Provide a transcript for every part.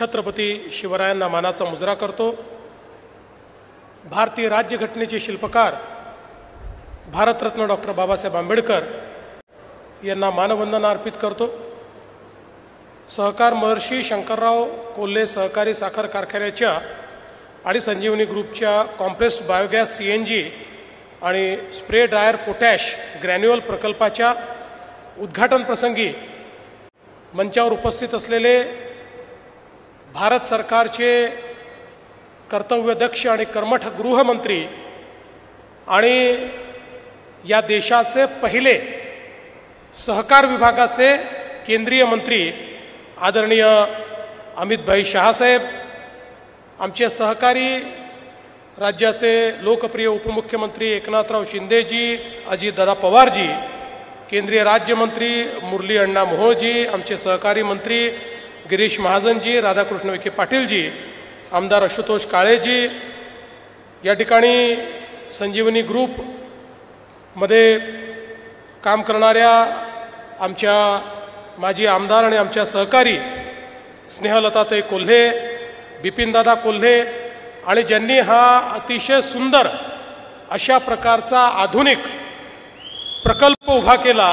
छत्रपती शिवरायांना मानाचा मुजरा करतो। भारतीय राज्यघटनेचे शिल्पकार भारतरत्न डॉक्टर बाबासाहेब आंबेडकर यांना मानवंदना अर्पित करतो। सहकार महर्षी शंकरराव कोल्हे सहकारी साखर कारखान्याच्या आणि संजीवनी ग्रुपच्या कॉम्प्रेस्ड बायोगॅस CNG आणि स्प्रे ड्रायर पोटॅश ग्रॅन्युअल प्रकल्पाच्या उद्घाटन प्रसंगी मंचावर उपस्थित असलेले भारत सरकारचे कर्तव्यदक्ष आणि कर्मठ गृहमंत्री आणि या देशाचे पहिले सहकार विभागाचे केंद्रीय मंत्री आदरणीय अमितभाई शहासाहेब, आमचे सहकारी राज्याचे लोकप्रिय उपमुख्यमंत्री एकनाथराव शिंदेजी, अजितदादा पवारजी, केंद्रीय राज्यमंत्री मुरली अण्णा मोहोळजी, आमचे सहकारी मंत्री गिरीश महाजनजी, राधाकृष्ण विखे पाटीलजी, आमदार आशुतोष काळेजी, या ठिकाणी संजीवनी ग्रुपमध्ये काम करणाऱ्या आमच्या माजी आमदार आणि आमच्या सहकारी स्नेहलताताई कोल्हे, बिपिनदादा कोल्हे, आणि ज्यांनी हा अतिशय सुंदर अशा प्रकारचा आधुनिक प्रकल्प उभा केला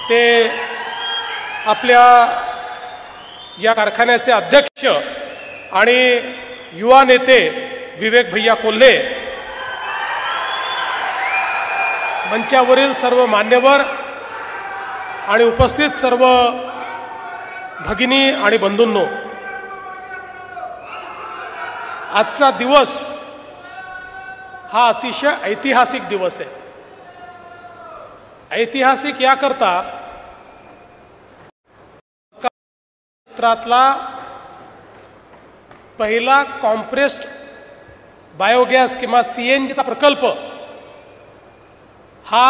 ते आपल्या या कारखान्याचे अध्यक्ष आणि युवा नेते विवेक भैया कोल्हे, मंचावरील सर्व मान्यवर आणि उपस्थित सर्व भगिनी आणि बंधूंनो, आजचा दिवस हा अतिशय ऐतिहासिक दिवस आहे। ऐतिहासिक याकरता क्षेत्रातला पहिला कॉम्प्रेस्ड बायोगॅस किंवा CNGचा प्रकल्प हा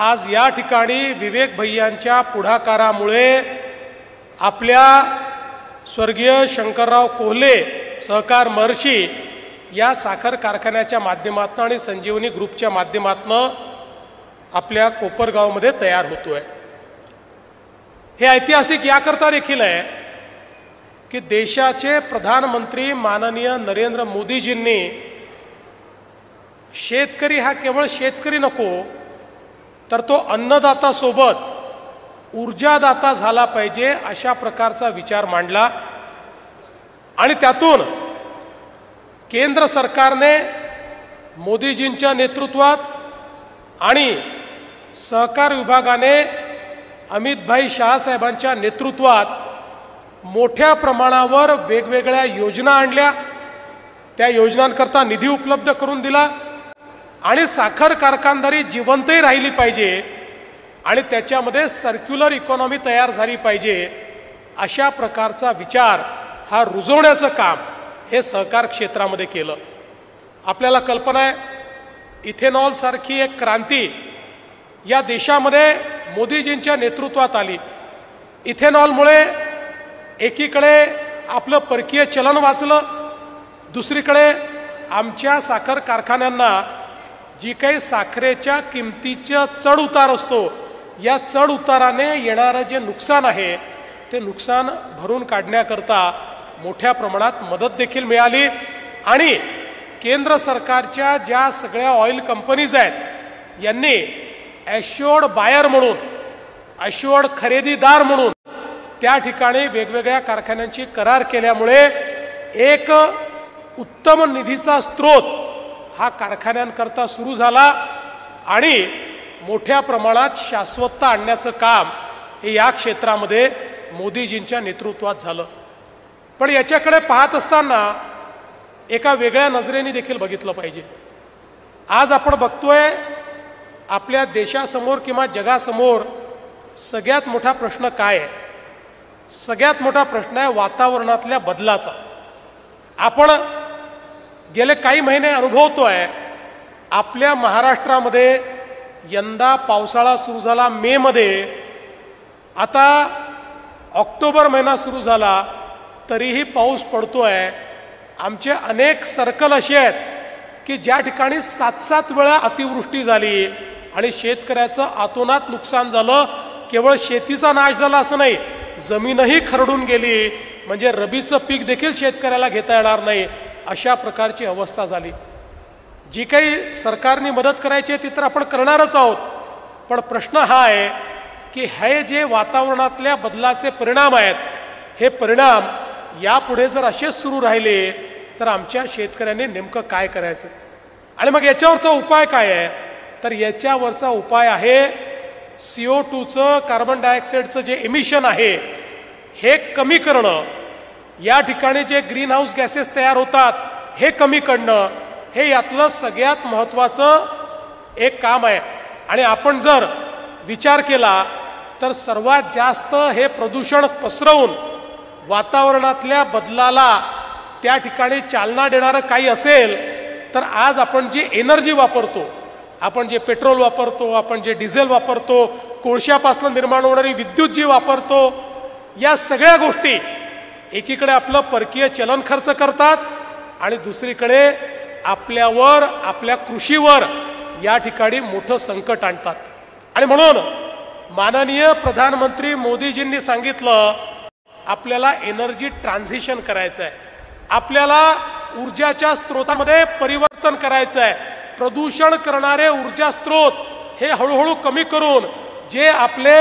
आज या ठिकाणी विवेक भैयांच्या पुढाकारामुळे आपल्या स्वर्गीय शंकरराव कोल्हे सहकार महर्षी या साखर कारखान्याच्या माध्यमातून आणि संजीवनी ग्रुपच्या माध्यमातून आपल्या कोपरगावमध्ये तयार होतोय। हे ऐतिहासिक याकरता देखील आहे की देशाचे प्रधानमंत्री माननीय नरेंद्र मोदीजींनी शेतकरी हा केवळ शेतकरी नको तर तो अन्नदाता सोबत ऊर्जादाता झाला पाहिजे अशा प्रकारचा विचार मांडला आणि त्यातून केंद्र सरकारने मोदीजींच्या नेतृत्वात आणि सहकार विभागाने अमितभाई शहासाहेबांच्या नेतृत्वात मोठ्या प्रमाणावर वेगवेगळ्या योजना आणल्या, त्या योजनांकरता निधी उपलब्ध करून दिला आणि साखर कारखानदारी जिवंतही राहिली पाहिजे आणि त्याच्यामध्ये सर्क्युलर इकॉनॉमी तयार झाली पाहिजे अशा प्रकारचा विचार हा रुजवण्याचं काम हे सहकार क्षेत्रामध्ये केलं। आपल्याला कल्पना आहे इथेनॉल सारखी एक क्रांती या देशामध्ये मोदीजींच्या नेतृत्वात आली। इथेनॉलमुळे एकीकडे आपलं परकीय चलन वाचलं, दुसरीकडे आमच्या साखर कारखान्यांना जी काही साखरेच्या किमतीचा चढ उतार असतो या चढ उताराने येणारं जे नुकसान आहे ते नुकसान भरून काढण्याकरता मोठ्या प्रमाणात मदत देखील मिळाली आणि केंद्र सरकारच्या ज्या सगळ्या ऑइल कंपनीज आहेत यांनी ॲश्युअर्ड बायर म्हणून, ॲश्युअर्ड खरेदीदार म्हणून त्या ठिकाणी वेगवेगळ्या कारखान्यांची करार केल्यामुळे एक उत्तम निधीचा स्रोत हा कारखान्यांकरता सुरू झाला आणि मोठ्या प्रमाणात शाश्वतता आणण्याचं काम हे या क्षेत्रामध्ये मोदीजींच्या नेतृत्वात झालं। पण याच्याकडे पाहत असताना एका वेगळ्या नजरेने देखील बघितलं पाहिजे। आज आपण बघतोय आपल्या देशासमोर किंवा जगासमोर सगळ्यात मोठा प्रश्न काय आहे? सगळ्यात मोठा प्रश्न आहे वातावरणातल्या बदलाचा। आपण गेले काही महिने अनुभवतोय आपल्या महाराष्ट्रामध्ये यंदा पावसाळा सुरू झाला मे मध्ये, आता ऑक्टोबर महिना सुरू झाला तरीही पाऊस पडतोय। आमचे अनेक सर्कल असे आहेत की ज्या ठिकाणी 7-7 वेळा अतिवृष्टी झाली आणि शेतकऱ्याचं आतोनात नुकसान झालं। केवळ शेतीचा नाश झाला असं नाही, जमीनही खरडून गेली, म्हणजे रबीचं पीक देखील शेतकऱ्याला घेता येणार नाही, अशा प्रकारची अवस्था झाली. जी काही सरकारने मदत करायची आहे ती तर आपण करणारच आहोत, पण प्रश्न हा आहे की हे जे वातावरणातल्या बदलाचे परिणाम आहेत, हे परिणाम यापुढे जर असेच सुरू राहिले तर आमच्या शेतकऱ्यांनी नेमकं काय करायचं. आणि मग याच्यावरचा उपाय काय आहे, तर याच्यावरचा उपाय आहे CO2चं, कार्बन डायऑक्साईडचं जे एमिशन आहे हे कमी करणं. या ठिकाणी जे ग्रीन हाऊस गॅसेस तयार होतात हे कमी करणं, हे यातलं सगळ्यात महत्त्वाचं एक काम आहे. आणि आपण जर विचार केला तर सर्वात जास्त हे प्रदूषण पसरवून वातावरणातल्या बदलाला त्या ठिकाणी चालना देणारं काही असेल तर आज आपण जी एनर्जी वापरतो, आपण जे पेट्रोल वापरतो, आपण जे डिझेल वापरतो, कोळशापासून निर्माण होणारी विद्युत जी वापरतो, या सगळ्या गोष्टी एकीकडे आपलं परकीय चलन खर्च करतात आणि दुसरीकडे आपल्यावर, आपल्या कृषीवर या ठिकाणी मोठं संकट आणतात. आणि म्हणून माननीय प्रधानमंत्री मोदीजींनी सांगितलं आपल्याला एनर्जी ट्रान्झिशन करायचं आहे, आपल्याला ऊर्जाच्या स्रोतामध्ये परिवर्तन करायचं आहे. प्रदूषण करणारे ऊर्जा स्रोत हे हळूहळू कमी करून जे आपले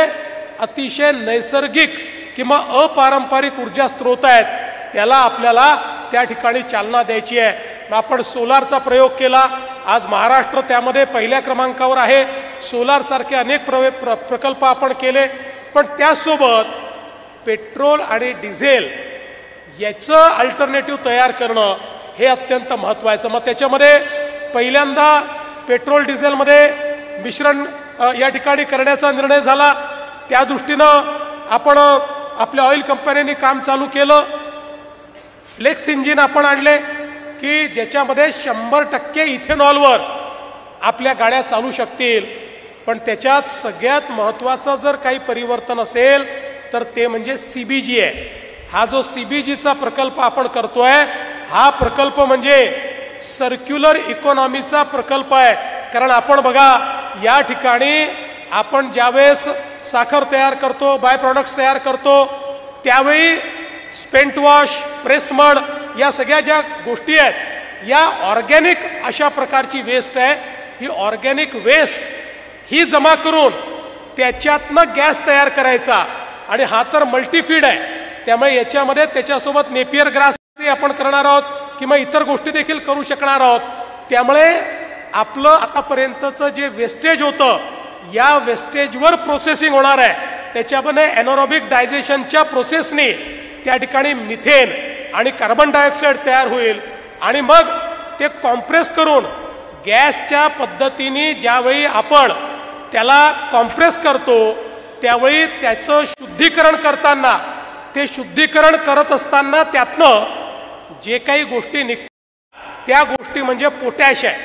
अतिशय नैसर्गिक किंवा अपारंपरिक ऊर्जा स्रोत आहेत त्याला आपल्याला त्या ठिकाणी चालना द्यायची आहे. आपण सोलारचा प्रयोग केला, आज महाराष्ट्र त्यामध्ये पहिल्या क्रमांकावर आहे. सोलारसारखे अनेक प्रकल्प आपण केले, पण त्यासोबत पेट्रोल आणि डिझेल याचं अल्टरनेटिव्ह तयार करणं हे अत्यंत महत्त्वाचं. मग त्याच्यामध्ये पहिल्यांदा पेट्रोल डिझेलमध्ये मिश्रण या ठिकाणी करण्याचा निर्णय झाला. त्या दृष्टीनं आपण आपल्या ऑइल कंपन्यांनी काम चालू केलं. फ्लेक्स इंजिन आपण आणले की ज्याच्यामध्ये 100% इथेनॉलवर आपल्या गाड्या चालू शकतील. पण त्याच्यात सगळ्यात महत्त्वाचं जर काही परिवर्तन असेल तर ते म्हणजे CBG आहे. हा जो CBGचा प्रकल्प आपण करतोय हा प्रकल्प म्हणजे सर्क्युलर इकॉनॉमीचा प्रकल्प आहे. कारण आपण बघा या ठिकाणी आपण ज्यावेळेस साखर तयार करतो, बाय प्रॉडक्ट्स तयार करतो, त्यावेळी स्पेंट वॉश, प्रेस मड या सगळ्या ज्या गोष्टी आहेत या ऑर्गॅनिक अशा प्रकारची वेस्ट आहे. ही ऑर्गॅनिक वेस्ट ही जमा करून त्याच्यातनं गॅस तयार करायचा. आणि हा तर मल्टीफीड आहे, त्यामुळे याच्यामध्ये त्याच्यासोबत नेपियर ग्रास आपण करणार आहोत किंवा इतर गोष्टी देखील करू शकणार आहोत. त्यामुळे आपलं आतापर्यंतचं जे वेस्टेज होतं या वेस्टेजवर प्रोसेसिंग होणार आहे. त्याच्यामध्ये एनोरोबिक डायजेशनच्या प्रोसेसनी त्या ठिकाणी मिथेन आणि कार्बन डायऑक्साईड तयार होईल आणि मग ते कॉम्प्रेस करून गॅसच्या पद्धतीने ज्यावेळी आपण त्याला कॉम्प्रेस करतो त्यावेळी त्याचं शुद्धीकरण करताना, ते शुद्धीकरण करत असताना त्यातनं जे काही गोष्टी निघतात त्या गोष्टी म्हणजे पोटॅश आहे.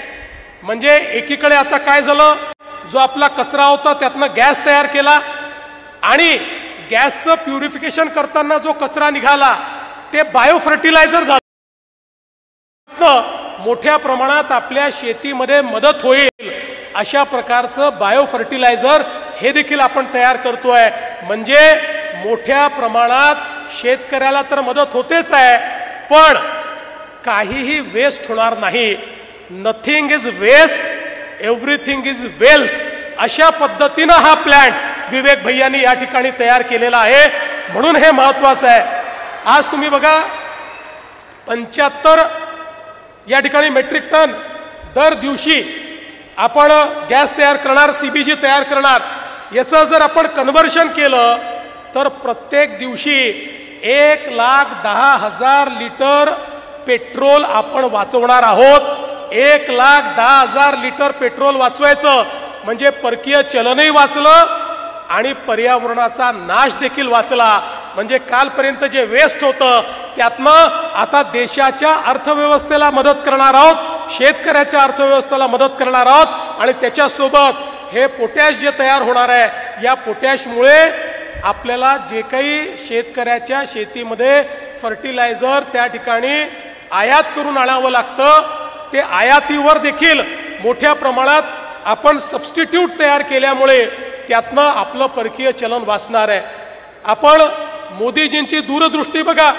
म्हणजे एकीकडे आता काय झालं, जो आपला कचरा होता त्यातनं गॅस तयार केला आणि गॅसचं प्युरिफिकेशन करताना जो कचरा निघाला ते बायो फर्टिलायझर झालं. मोठ्या प्रमाणात आपल्या शेतीमध्ये मदत होईल अशा प्रकारचं बायो फर्टिलायझर हे देखील आपण तयार करतोय. म्हणजे मोठ्या प्रमाणात शेतकऱ्याला तर मदत होतेच आहे, पण काहीही वेस्ट होणार नाही. Nothing is waste, everything is wealth, अशा पद्धतीनं हा प्लॅन्ट विवेक भैयांनी या ठिकाणी तयार केलेला आहे. म्हणून हे महत्वाचं आहे. आज तुम्ही बघा 75 या ठिकाणी मेट्रिक टन दर दिवशी आपण गॅस तयार करणार, CBG तयार करणार. याचं जर आपण कन्व्हर्शन केलं तर प्रत्येक दिवशी 1,10,000 लिटर पेट्रोल आपण वाचवणार आहोत. 1,10,000 लिटर पेट्रोल वाचवायचं म्हणजे परकीय चलनही वाचलं आणि पर्यावरणाचा नाश देखील वाचला. म्हणजे कालपर्यंत जे वेस्ट होतं त्यातनं आता देशाच्या अर्थव्यवस्थेला मदत करणार आहोत, शेतकऱ्याच्या अर्थव्यवस्थेला मदत करणार आहोत आणि त्याच्यासोबत हे पोटॅश जे तयार होणार आहे या पोटॅशमुळे आपल्याला जे काही शेतकऱ्याच्या शेतीमध्ये फर्टिलायझर त्या ठिकाणी आयात करून आणावं लागतं ते आयातीवर देखील मोठ्या प्रमाणात आपण सबस्टिट्यूट तयार केल्यामुळे त्यातनं आपलं परकीय चलन वाचणार आहे. आपण मोदीजींची दूरदृष्टी बघा.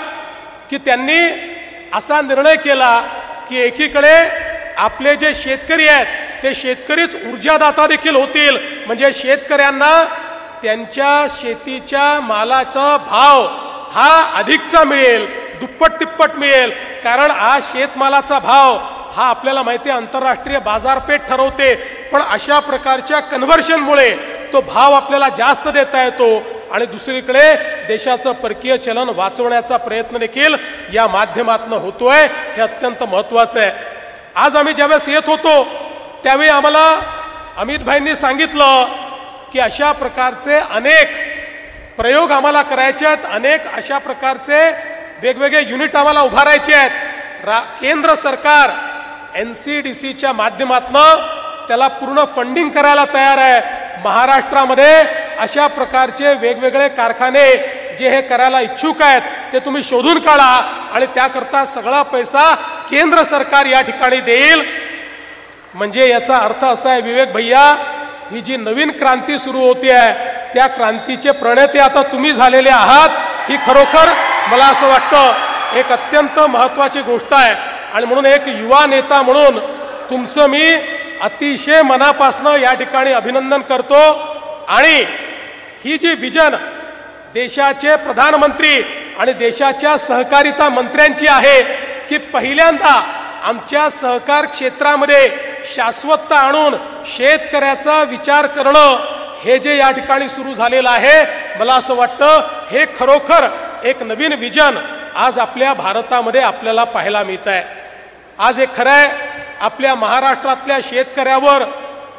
की त्यांनी असा निर्णय केला की एकीकडे आपले जे शेतकरी आहेत ते शेतकरीच ऊर्जादाता देखील होतील, म्हणजे शेतकऱ्यांना त्यांच्या शेतीच्या मालाचा भाव हा अधिकचा मिळेल, दुप्पट तिप्पट मिळेल. कारण आज शेतमालाचा भाव हा आपल्याला माहिती आहे आंतरराष्ट्रीय बाजारपेठ ठरवते, पण अशा प्रकारच्या कन्व्हर्शनमुळे तो भाव आपल्याला जास्त देता येतो आणि दुसरीकडे देशाचं परकीय चलन वाचवण्याचा प्रयत्न देखील या माध्यमातून होतोय. हे अत्यंत महत्त्वाचं आहे. आज आम्ही ज्यावेळेस येत होतो त्यावेळी आम्हाला अमित भाईंनी सांगितलं की अशा प्रकारचे अनेक प्रयोग आम्हाला करायचे आहेत, अनेक अशा प्रकारचे वेगवेगळे युनिट आम्हाला उभारायचे आहेत. केंद्र सरकार NCDCच्या माध्यमातून त्याला पूर्ण फंडिंग करायला तयार आहे. महाराष्ट्रामध्ये अशा प्रकारचे वेगवेगळे कारखाने जे हे करायला इच्छुक आहेत ते तुम्ही शोधून काढा आणि त्याकरता सगळा पैसा केंद्र सरकार या ठिकाणी देईल. म्हणजे याचा अर्थ असा आहे विवेक भैया, ही जी नवीन क्रांती सुरू होती आहे त्या क्रांतीचे प्रणेते आता तुम्ही झालेले आहात. ही खरोखर मला असं वाटतं एक अत्यंत महत्त्वाची गोष्ट आहे आणि म्हणून एक युवा नेता म्हणून तुमचं मी अतिशय मनापासून या ठिकाणी अभिनंदन करतो. आणि ही जी विजन देशाचे प्रधानमंत्री आणि देशाच्या सहकारिता मंत्र्यांची आहे की पहिल्यांदा आमच्या सहकार क्षेत्रामध्ये शाश्वतता आणून शेतकऱ्याचा विचार करणं, हे जे या ठिकाणी सुरू झालेलं आहे, मला असं वाटतं हे खरोखर एक नवीन विजन आज आपल्या भारतामध्ये आपल्याला पाहायला मिळत आहे. आज हे खरं आहे आपल्या महाराष्ट्रातल्या शेतकऱ्यावर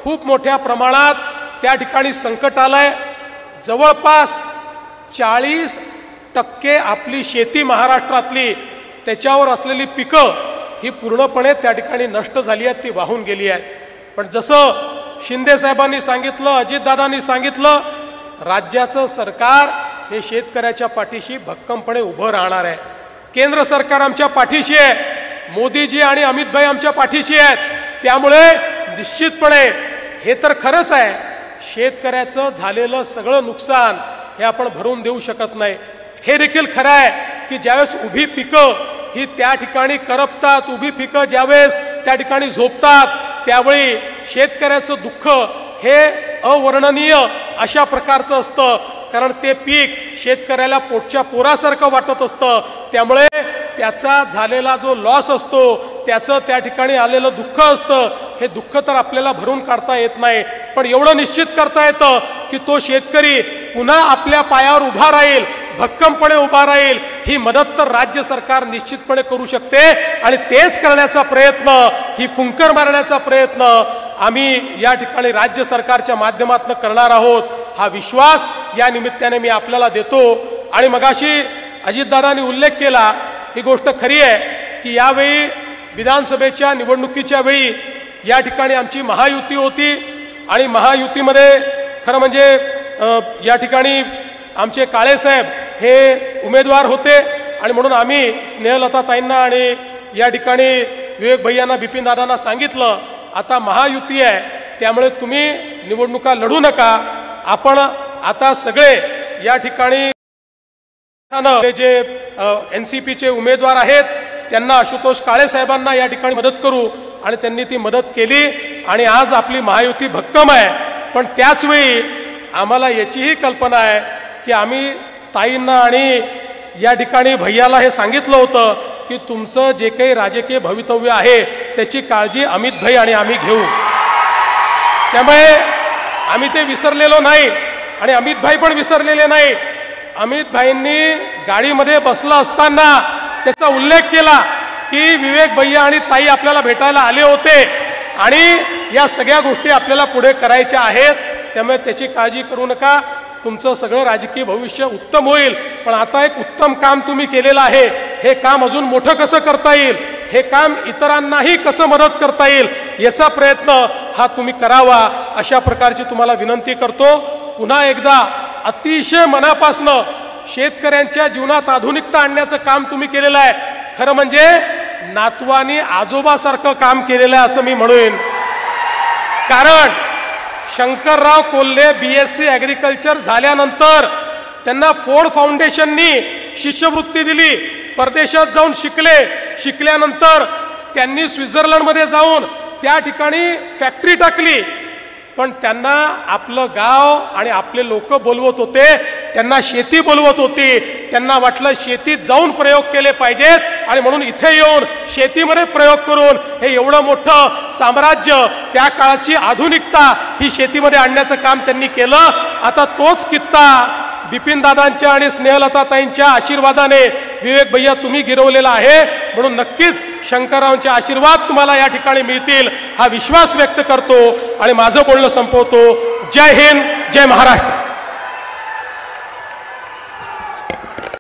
खूप मोठ्या प्रमाणात त्या ठिकाणी संकट आलंय. जवळपास 40% आपली शेती महाराष्ट्रातली त्याच्यावर असलेली पिकं ही पूर्णपणे त्या ठिकाणी नष्ट झाली आहेत, ती वाहून गेली आहेत. पण जसं शिंदे साहेबांनी सांगितलं, अजितदादांनी सांगितलं, राज्याचं सरकार हे शेतकऱ्याच्या पाठीशी भक्कमपणे उभं राहणार आहे. केंद्र सरकार आमच्या पाठीशी आहे, मोदीजी आणि अमित भाई आमच्या पाठीशी आहेत. त्यामुळे निश्चितपणे हे तर खरंच आहे, शेतकऱ्याचं झालेलं सगळं नुकसान हे आपण भरून देऊ शकत नाही. हे देखील खरं आहे की ज्यावेळेस उभी पिकं ही त्या ठिकाणी करपतात, उभी पिकं ज्यावेळेस त्या ठिकाणी झोपतात, त्यावेळी शेतकऱ्याचं दुःख हे अवर्णनीय अशा प्रकारचं असतं. कारण ते पीक शेतकऱ्याला पोटच्या पोरासारखं वाटत असतं. त्यामुळे त्याचा झालेला जो लॉस असतो, त्याचं त्या ठिकाणी आलेलं दुःख असतं, हे दुःख तर आपल्याला भरून काढता येत नाही. पण एवढं निश्चित करता येतं की तो शेतकरी पुन्हा आपल्या पायावर उभा राहील, भक्कमपणे उभा राहील. ही मदत तर राज्य सरकार निश्चितपणे करू शकते आणि तेच करण्याचा प्रयत्न, ही फुंकर मारण्याचा प्रयत्न आम्ही या ठिकाणी राज्य सरकारच्या माध्यमातून करणार आहोत. हा विश्वास या निमित्ताने मी आपल्याला देतो. आणि मगाशी अजितदादांनी उल्लेख केला, ही गोष्ट खरी आहे की यावेळी विधानसभेच्या निवडणुकीच्या वेळी या ठिकाणी आमची महायुती होती आणि महायुतीमध्ये खरं म्हणजे या ठिकाणी आमचे काळेसाहेब हे उमेदवार होते आणि म्हणून आम्ही स्नेहलता ताईंना आणि या ठिकाणी विवेक भैयांना, बिपिन दादांना सांगितलं आता महायुती आहे, त्यामुळे तुम्ही निवडणुका लढू नका. आपण आता सगळे या ठिकाणी जे NCPचे उमेदवार आहेत त्यांना, आशुतोष काळे साहेबांना या ठिकाणी मदत करू. आणि त्यांनी ती मदत केली आणि आज आपली महायुती भक्कम आहे. पण त्याच वेळी आम्हाला याचीही कल्पना आहे की आम्ही ताईंना आणि या ठिकाणी भैयाला हे सांगितलं होतं की तुमचं जे काही राजकीय भवितव्य आहे त्याची काळजी अमित भाई आणि आम्ही घेऊ. त्यामुळे आम्ही ते विसरलेलो नाही आणि अमित भाई पण विसरलेले नाही. अमित भाईंनी गाडीमध्ये बसला असताना त्याचा उल्लेख केला की विवेक भैया आणि ताई आपल्याला भेटायला आले होते आणि या सगळ्या गोष्टी आपल्याला पुढे करायच्या आहेत. त्यामुळे त्याची काळजी करू नका, तुमचं सगळं राजकीय भविष्य उत्तम होईल. पण आता एक उत्तम काम तुम्ही केलेलं आहे, हे काम अजून मोठं कसं करता येईल, हे काम इतरांनाही कसं मदत करता येईल याचा प्रयत्न हा तुम्ही करावा, अशा प्रकारची तुम्हाला विनंती करतो. पुन्हा एकदा अतिशय मनापासनं शेतकऱ्यांच्या जीवनात आधुनिकता आणण्याचं काम तुम्ही केलेलं आहे. खरं म्हणजे नातवानी आजोबासारखं काम केलेलं आहे असं मी म्हणेन. कारण शंकरराव कोल्हे BSc ॲग्रिकल्चर झाल्यानंतर त्यांना फोर्ड फाउंडेशननी शिष्यवृत्ती दिली परदेशात जाऊन शिकल्यानंतर त्यांनी स्वित्झर्लंडमध्ये जाऊन त्या ठिकाणी फॅक्टरी टाकली, पण त्यांना आपलं गाव आणि आपले लोक बोलवत होते, त्यांना शेती बोलवत होती. त्यांना वाटलं शेतीत जाऊन प्रयोग केले पाहिजेत आणि म्हणून इथे येऊन शेतीमध्ये प्रयोग करून हे एवढं मोठं साम्राज्य, त्या काळाची आधुनिकता ही शेतीमध्ये आणण्याचं काम त्यांनी केलं. आता तोच कित्ता बिपिन दादांच्या आणि स्नेहलताताईंच्या आशीर्वादाने विवेक भैया तुम्ही गिरवलेला आहे. म्हणून नक्कीच शंकररावांचे आशीर्वाद तुम्हाला या ठिकाणी मिळतील हा विश्वास व्यक्त करतो आणि माझं बोलणं संपवतो. जय हिंद, जय महाराष्ट्र.